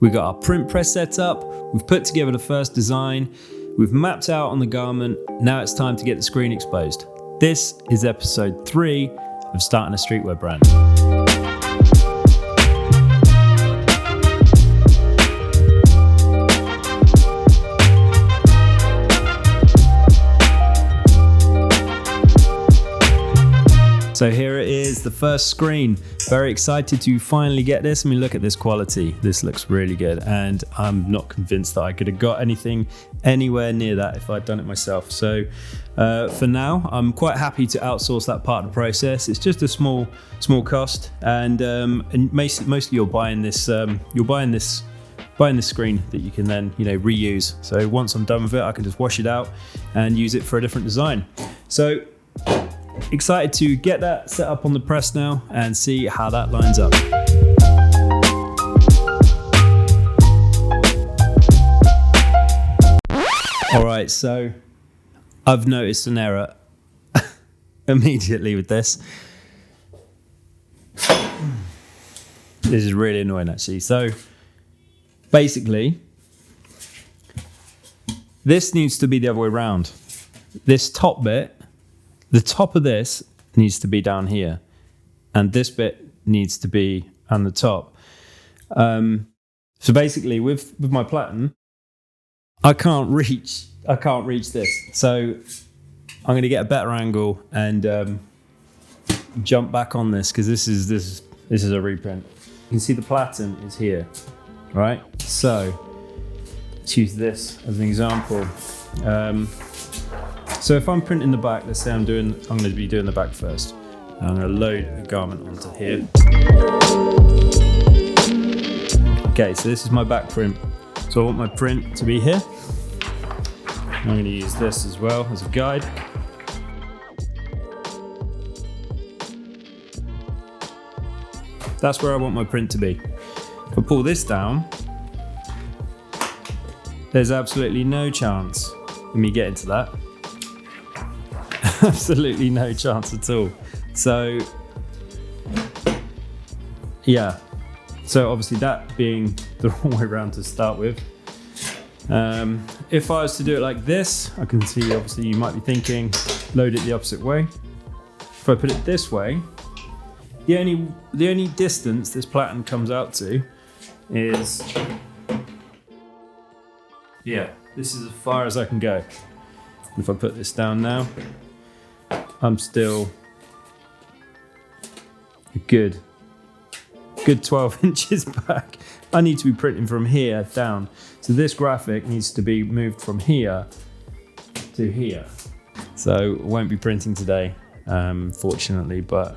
We've got our print press set up, we've put together the first design, we've mapped out on the garment, now it's time to get the screen exposed. This is episode 3 of Starting A Streetwear Brand. So here it is, the first screen. Very excited to finally get this. I mean, look at this quality. This looks really good. And I'm not convinced that I could have got anything anywhere near that if I'd done it myself. So for now, I'm quite happy to outsource that part of the process. It's just a small cost. And mostly you're buying this screen that you can then, reuse. So once I'm done with it, I can just wash it out and use it for a different design. So excited to get that set up on the press now and see how that lines up. All right, so I've noticed an error immediately with this. This is really annoying actually. So basically, this needs to be the other way around. This top bit, the top of this needs to be down here, and this bit needs to be on the top. So basically, with my Platen, I can't reach this. So I'm going to get a better angle and jump back on this because this is a reprint. You can see the Platen is here, right? So let's use this as an example. So if I'm printing the back, let's say I'm going to be doing the back first. I'm going to load the garment onto here. Okay, so this is my back print. So I want my print to be here. I'm going to use this as well as a guide. That's where I want my print to be. If I pull this down, there's absolutely no chance of me getting to that. Absolutely no chance at all. So yeah, so obviously that being the wrong way around to start with. If I was to do it like this, I can see obviously you might be thinking load it the opposite way. If I put it this way, the only distance this Platen comes out to is, yeah, this is as far as I can go. If I put this down now, I'm still a good 12 inches back. I need to be printing from here down. So this graphic needs to be moved from here to here. So I won't be printing today, fortunately, but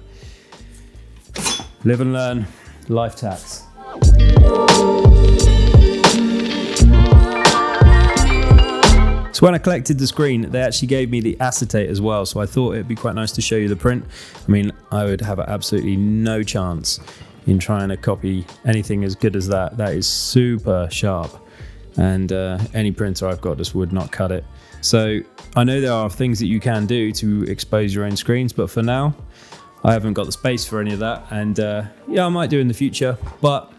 live and learn, life tax. So when I collected the screen, they actually gave me the acetate as well. So I thought it'd be quite nice to show you the print. I mean, I would have absolutely no chance in trying to copy anything as good as that. That is super sharp. And any printer I've got just would not cut it. So I know there are things that you can do to expose your own screens, but for now, I haven't got the space for any of that. And yeah, I might do in the future, but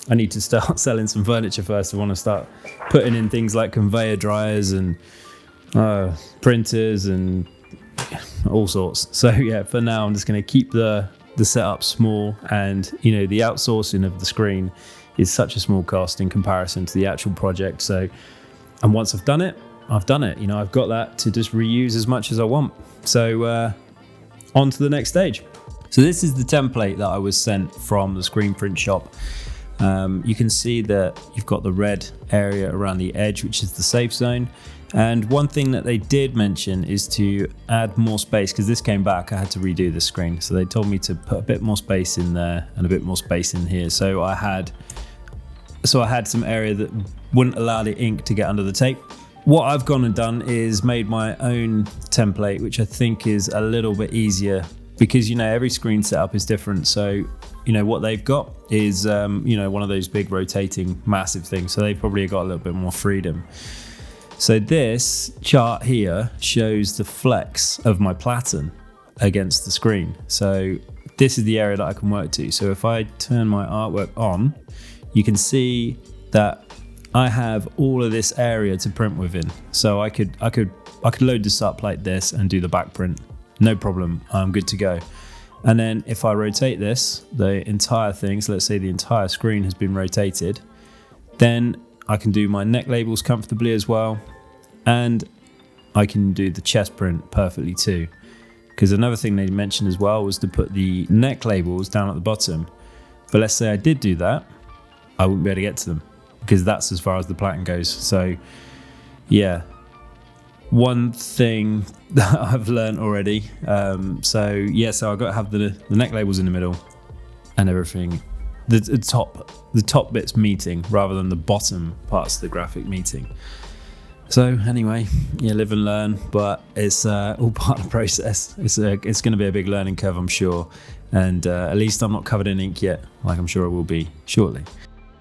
I need to start selling some furniture first. I want to start putting in things like conveyor dryers and printers and all sorts. So yeah, for now, I'm just going to keep the setup small, and the outsourcing of the screen is such a small cost in comparison to the actual project. So, and once I've done it, I've done it. I've got that to just reuse as much as I want. So on to the next stage. So this is the template that I was sent from the screen print shop. You can see that you've got the red area around the edge, which is the safe zone. And one thing that they did mention is to add more space, because this came back, I had to redo the screen. So they told me to put a bit more space in there and a bit more space in here. So I had some area that wouldn't allow the ink to get under the tape. What I've gone and done is made my own template, which I think is a little bit easier because, every screen setup is different. So, what they've got is, one of those big rotating massive things. So they probably got a little bit more freedom. So this chart here shows the flex of my Platen against the screen. So this is the area that I can work to. So if I turn my artwork on, you can see that I have all of this area to print within. So I could load this up like this and do the back print. No problem, I'm good to go. And then if I rotate this, the entire thing, so let's say the entire screen has been rotated, then I can do my neck labels comfortably as well. And I can do the chest print perfectly too. Because another thing they mentioned as well was to put the neck labels down at the bottom. But let's say I did do that, I wouldn't be able to get to them because that's as far as the Platen goes. So yeah, one thing that I've learned already. So I've got to have the neck labels in the middle and everything. The top bit's meeting rather than the bottom parts of the graphic meeting. So anyway, yeah, live and learn, but it's all part of the process. It's going to be a big learning curve, I'm sure. And at least I'm not covered in ink yet, like I'm sure I will be shortly.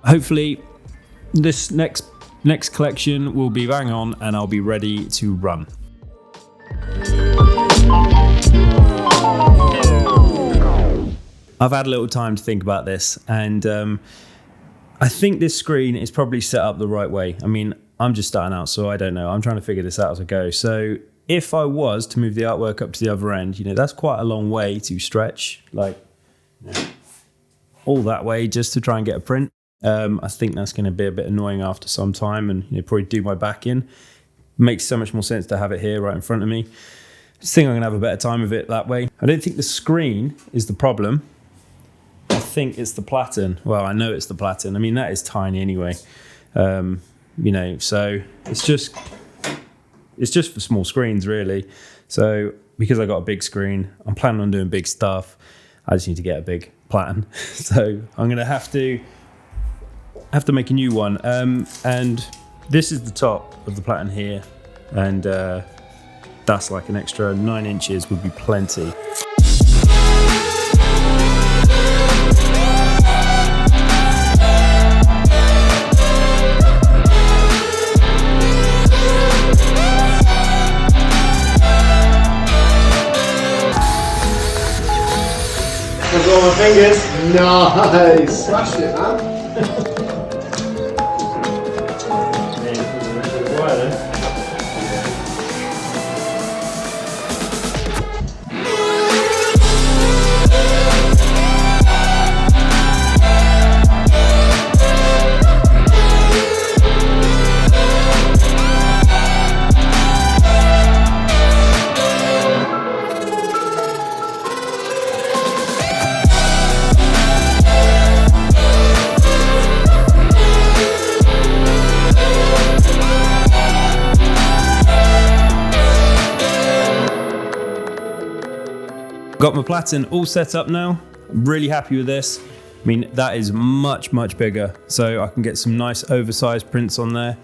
Hopefully this next collection will be bang on and I'll be ready to run. I've had a little time to think about this, and I think this screen is probably set up the right way. I mean, I'm just starting out, so I don't know. I'm trying to figure this out as I go. So if I was to move the artwork up to the other end, that's quite a long way to stretch, like all that way just to try and get a print. I think that's going to be a bit annoying after some time, and probably do my back in. Makes so much more sense to have it here right in front of me. I just think I'm going to have a better time with it that way. I don't think the screen is the problem. I think it's the Platen. Well, I know it's the Platen. I mean, that is tiny anyway. So it's just for small screens really. So because I got a big screen, I'm planning on doing big stuff. I just need to get a big Platen. So I'm going to have to make a new one. And this is the top of the Platen here. And that's like an extra 9 inches would be plenty. I've got my fingers. Nice. Smashed it, man. Got my Platen all set up now. I'm really happy with this. I mean, that is much, much bigger. So I can get some nice oversized prints on there.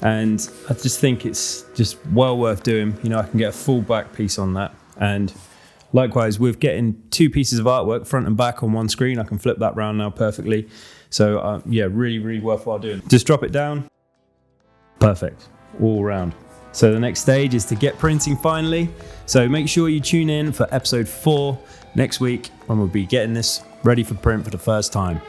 And I just think it's just well worth doing. I can get a full back piece on that. And likewise, with getting 2 pieces of artwork, front and back on one screen, I can flip that round now perfectly. So yeah, really, really worthwhile doing. Just drop it down. Perfect, all round. So the next stage is to get printing finally. So make sure you tune in for episode 4 next week when we'll be getting this ready for print for the first time.